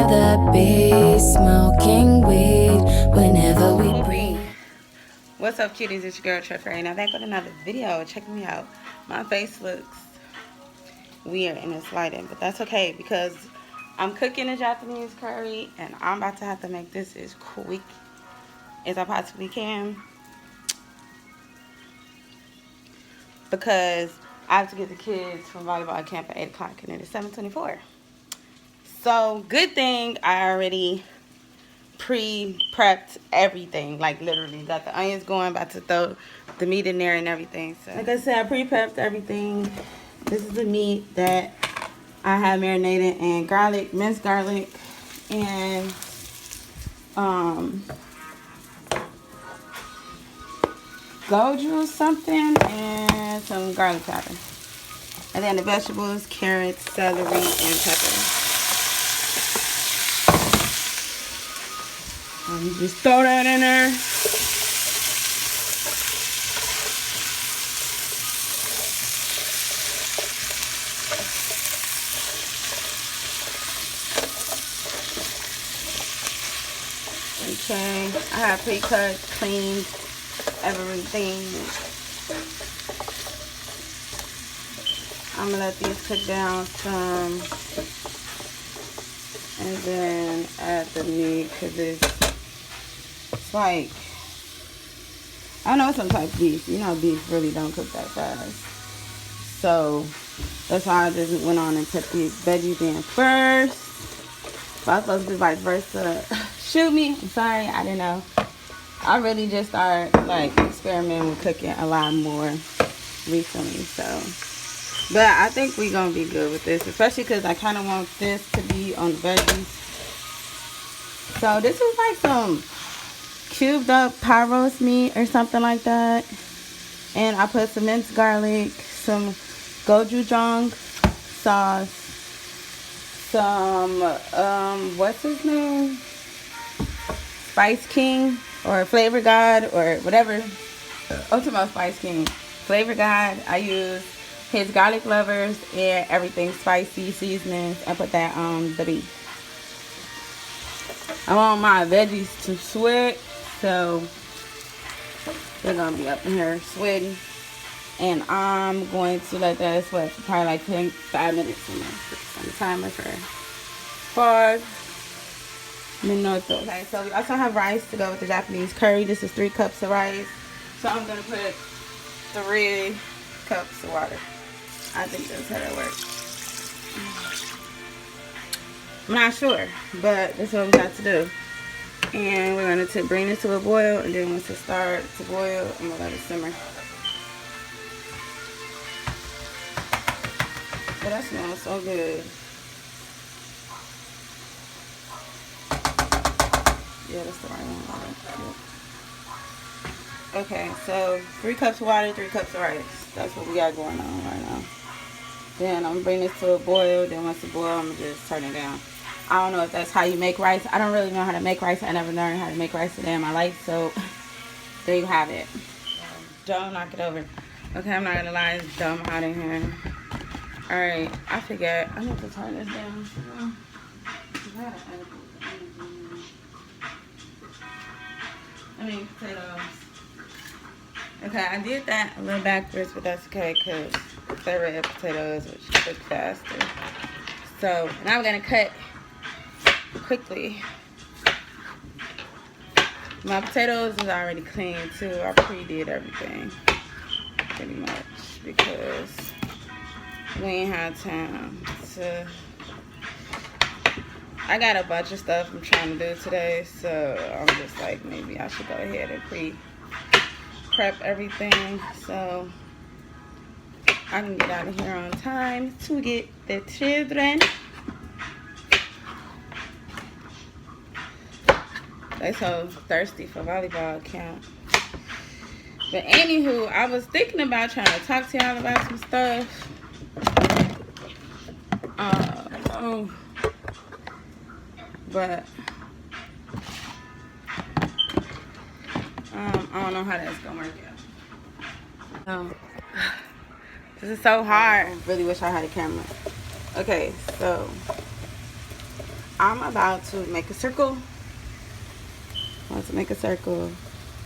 rather be smoking weed whenever we breathe. What's up, cuties? It's your girl Curried. Now back with another video. Check me out. My face looks weird in this lighting, but that's okay because I'm cooking a Japanese curry and I'm about to have to make this as quick as I possibly can because I have to get the kids from volleyball camp at 8 o'clock and it is 7:24. So good thing I already pre-prepped everything, like literally got the onions going, about to throw the meat in there and everything. So like I said, I pre-prepped everything. This is the meat that I have marinated in garlic, minced garlic, and goju something, and some garlic powder. And then the vegetables, carrots, celery, and pepper. Just throw that in there. Okay, I have pre-cut, cleaned everything. I'm gonna let these cook down some, and then add the meat because it's like, I know some type of beef. You know, beef really don't cook that fast. So that's why I just went on and put the veggies in first. But I was supposed to do vice versa. Shoot me. I'm sorry. I didn't know. I really just started like experimenting with cooking a lot more recently. So, but I think we're gonna be good with this, especially because I kind of want this to be on the veggies. So this is like some cubed up pot roast meat or something like that, and I put some minced garlic, some gochujang sauce, some what's his name, Spice King or Flavor God or whatever, Ultimo Spice King, Flavor God. I use his garlic lovers and everything spicy seasonings, and put that on the beef. I want my veggies to sweat, so they're gonna be up in here sweating, and I'm going to let that sweat for probably like 5 minutes on the timer for 5 minutes. Okay, so we also have rice to go with the Japanese curry. This is 3 cups of rice, so I'm gonna put 3 cups of water. I think that's how that works. I'm not sure, but that's what we got to do. And we're going to bring it to a boil, and then once it starts to boil, I'm going to let it simmer. Oh, that smells so good. Yeah, that's the right one. Okay, so 3 cups of water, 3 cups of rice. That's what we got going on right now. Then I'm going to bring this to a boil. Then once it boils, I'm going to just turn it down. I don't know if that's how you make rice. I don't really know how to make rice. I never learned how to make rice a day in my life. So there you have it. Don't knock it over. Okay, I'm not going to lie. It's dumb hot in here. Alright, I forget. I need to turn this down. Potatoes. Okay, I did that a little backwards, but that's okay because they're red potatoes, which cook faster. So now I'm going to cut quickly. My potatoes is already clean too. I pre-did everything pretty much because we ain't had time to. I got a bunch of stuff I'm trying to do today, so I'm just like, maybe I should go ahead and prep everything so I can get out of here on time to get the children. They so thirsty for volleyball camp. But anywho, I was thinking about trying to talk to y'all about some stuff. But I don't know how that's gonna work out. This is so hard. I really wish I had a camera. Okay, so I'm about to make a circle. About to make a circle.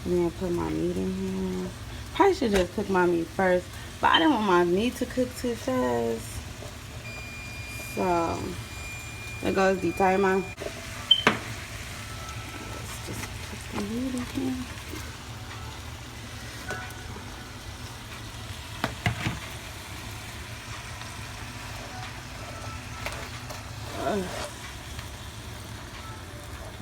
And then put my meat in here. Probably should just cook my meat first. But I didn't want my meat to cook too fast. So, there goes the timer. Let's just put the meat in here.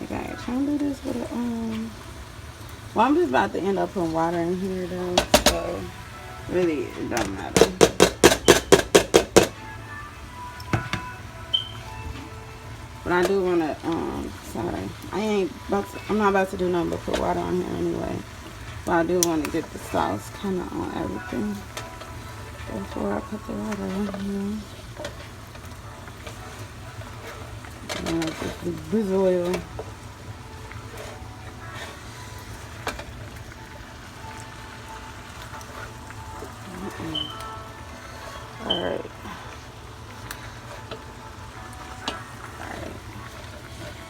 Okay, trying to do this with a, well, I'm just about to end up putting water in here though, so really it don't matter. But I do wanna, sorry, I'm not about to do nothing but put water on here anyway. But I do want to get the sauce kind of on everything before I put the water in here. Just the brizz oil. Alright.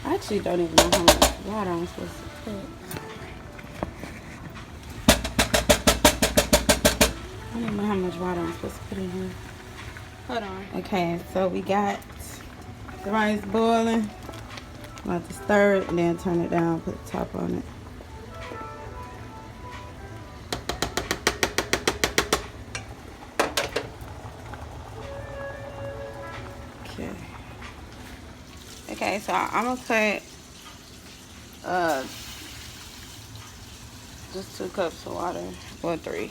I actually don't even know how much water I'm supposed to put. I don't even know how much water I'm supposed to put in here. Hold on. Okay, so we got the rice boiling. I'm about to stir it and then turn it down, put the top on it. Okay. Okay, so I'm gonna put just 2 cups of water, or 3.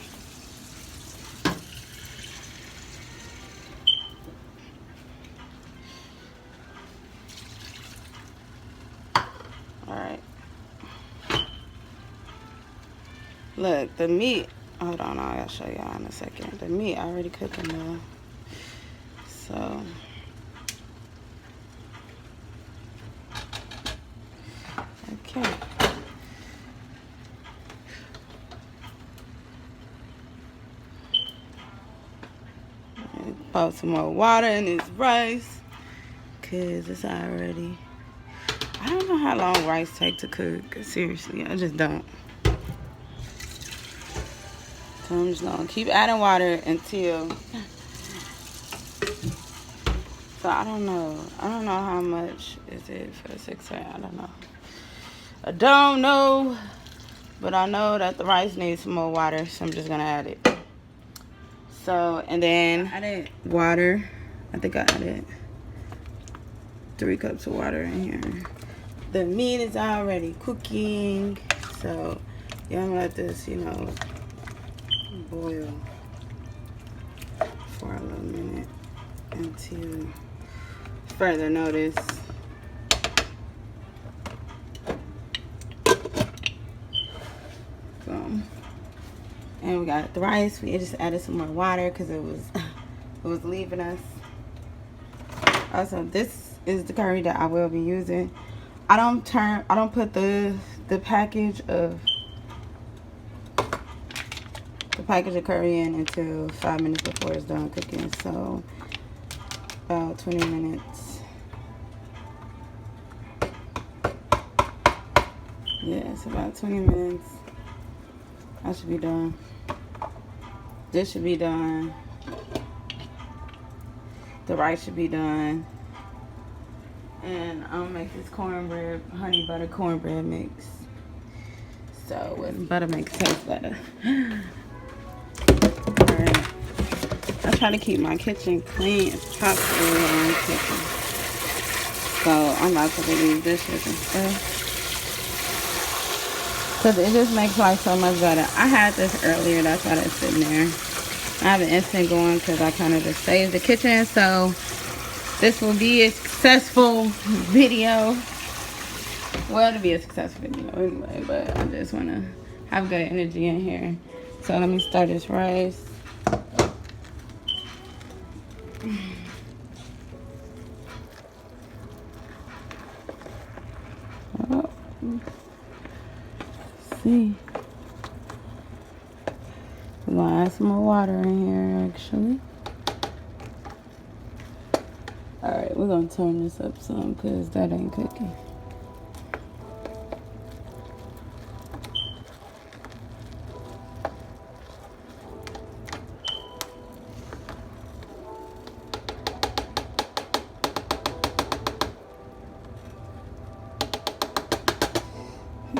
Alright. Look, the meat, hold on, I'll show y'all in a second. The meat already cooking though. So, okay. Pour some more water in this rice, cause it's already, I don't know how long rice take to cook. Seriously, I just don't. So I'm just gonna keep adding water until, so I don't know how much is it for 6 I don't know. I don't know, but I know that the rice needs some more water, so I'm just gonna add it. So, and then I added water. I think I added 3 cups of water in here. The meat is already cooking, so yeah, I'm gonna let this, boil for a little minute until further notice. And we got the rice. We just added some more water because it was leaving us. Also, this is the curry that I will be using. I don't put the package of curry in until 5 minutes before it's done cooking. So about 20 minutes. Yeah, it's about 20 minutes. I should be done. This should be done. The rice should be done. And I'm gonna make this cornbread, honey butter cornbread mix. So with butter makes it taste better. Alright. I try to keep my kitchen clean as possible when I'm cooking. So I'm about to do these dishes and stuff. Because it just makes life so much better. I had this earlier, that's why it's sitting there. I have an instant going because I kind of just saved the kitchen. So this will be a successful video. Well, it'll be a successful video anyway, but I just want to have good energy in here. So let me start this rice. Oh. See, we're gonna add some more water in here actually. All right. Alright, we're gonna turn this up some because that ain't cooking.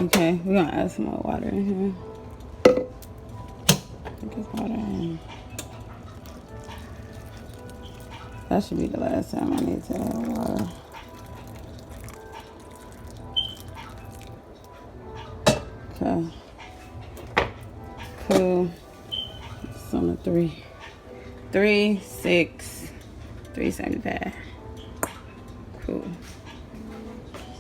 Okay, we're gonna add some more water in here. Put this water in. That should be the last time I need to add water. Okay. Cool. It's on a 3. 3, 6, 375. Cool.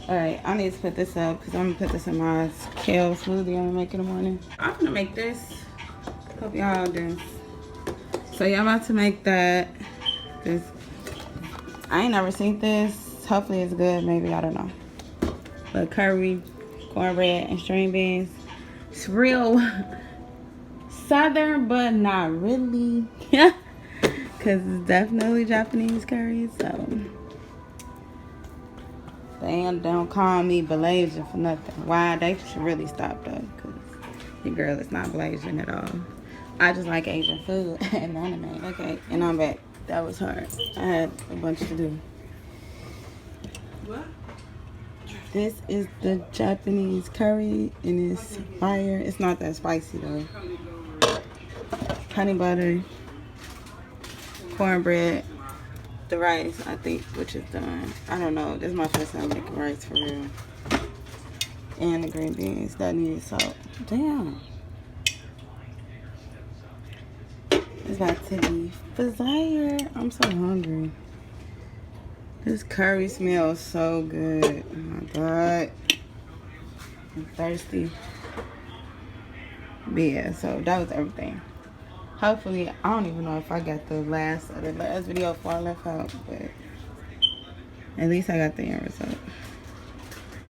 Alright, I need to put this up because I'm gonna put this in my kale smoothie I'm gonna make in the morning. I'm gonna make this. Hope y'all do. So y'all about to make that. This I ain't never seen this. Hopefully it's good. Maybe, I don't know. But curry, cornbread, and string beans. It's real southern, but not really. Yeah. Because it's definitely Japanese curry. So they don't call me Blasian for nothing. Why? They should really stop though. Because your girl is not Blasian at all. I just like Asian food and anime. Okay, and I'm back. That was hard. I had a bunch to do. What? This is the Japanese curry and it's fire. It's not that spicy though. Honey butter, cornbread, the rice, I think, which is done. I don't know. This is my first time making rice for real. And the green beans that need salt. Damn. It's about to be fire. I'm so hungry. This curry smells so good. Oh my God. I'm thirsty. But yeah, so that was everything. Hopefully, I don't even know if I got the last video before I left out, but at least I got the end result.